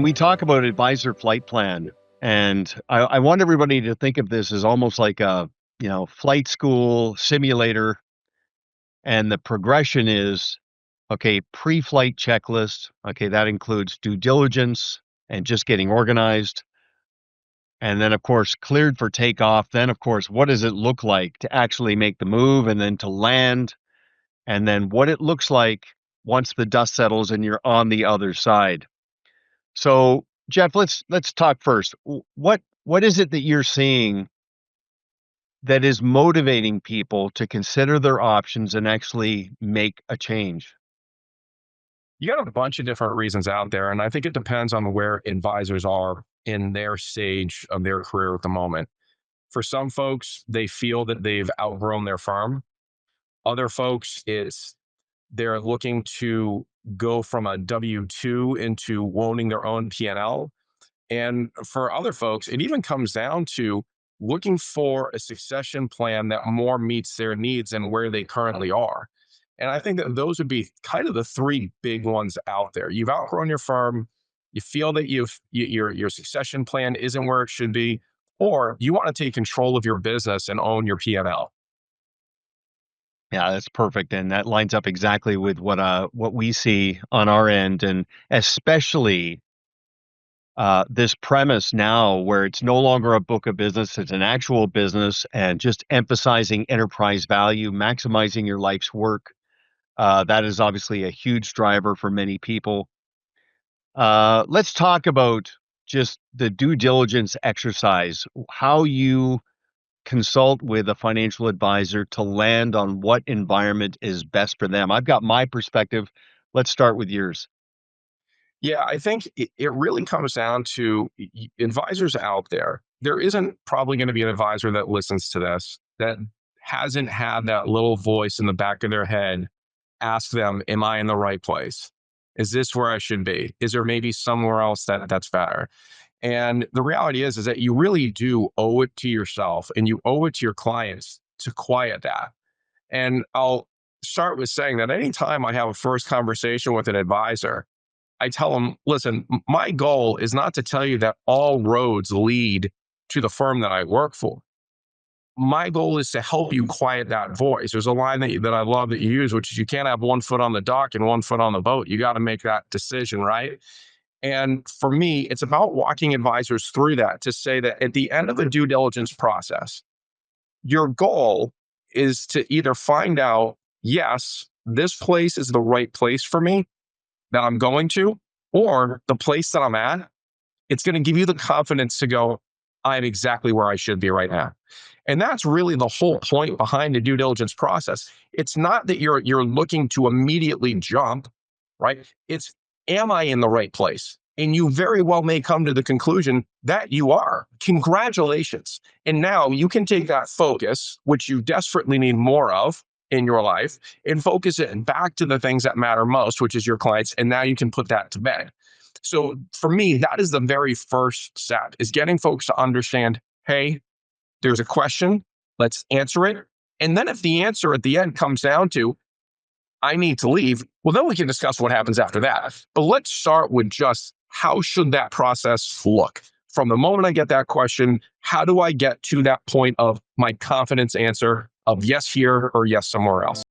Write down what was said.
We talk about advisor flight plan, and I want everybody to think of this as almost like a flight school simulator. And the progression is okay, pre-flight checklist. Okay, that includes due diligence and just getting organized. And then, of course, cleared for takeoff. Then, of course, what does it look like to actually make the move and then to land? And then what it looks like once the dust settles and you're on the other side. So, Jeff, let's talk first. What is it that you're seeing that is motivating people to consider their options and actually make a change? You got a bunch of different reasons out there, and I think it depends on where advisors are in their stage of their career at the moment. For some folks, they feel that they've outgrown their firm. Other folks, it's they're looking to go from a W-2 into owning their own P&L. And for other folks, it even comes down to looking for a succession plan that more meets their needs and where they currently are. And I think that those would be kind of the three big ones out there. You've outgrown your firm, you feel that your succession plan isn't where it should be, or you want to take control of your business and own your P&L. Yeah, that's perfect, and that lines up exactly with what we see on our end, and especially this premise now where it's no longer a book of business, it's an actual business, and just emphasizing enterprise value, maximizing your life's work. That is obviously a huge driver for many people. Let's talk about just the due diligence exercise, how you consult with a financial advisor to land on what environment is best for them. I've got my perspective. Let's start with yours. Yeah, I think it really comes down to advisors out there. There isn't probably going to be an advisor that listens to this that hasn't had that little voice in the back of their head ask them, am I in the right place? Is this where I should be? Is there maybe somewhere else that's better? And the reality is that you really do owe it to yourself and you owe it to your clients to quiet that. And I'll start with saying that anytime I have a first conversation with an advisor, I tell them, listen, my goal is not to tell you that all roads lead to the firm that I work for. My goal is to help you quiet that voice. There's a line that I love that you use, which is you can't have one foot on the dock and one foot on the boat. You got to make that decision, right? And for me, it's about walking advisors through that to say that at the end of the due diligence process, your goal is to either find out, yes, this place is the right place for me that I'm going to, or the place that I'm at, it's going to give you the confidence to go, I'm exactly where I should be right now. And that's really the whole point behind the due diligence process. It's not that you're looking to immediately jump, right? It's, am I in the right place? And you very well may come to the conclusion that you are. Congratulations. And now you can take that focus, which you desperately need more of in your life, and focus it back to the things that matter most, which is your clients. And now you can put that to bed. So for me, that is the very first step, is getting folks to understand, hey, there's a question, let's answer it. And then if the answer at the end comes down to, I need to leave, well, then we can discuss what happens after that. But let's start with just how should that process look? From the moment I get that question, how do I get to that point of my confidence answer of yes here or yes somewhere else?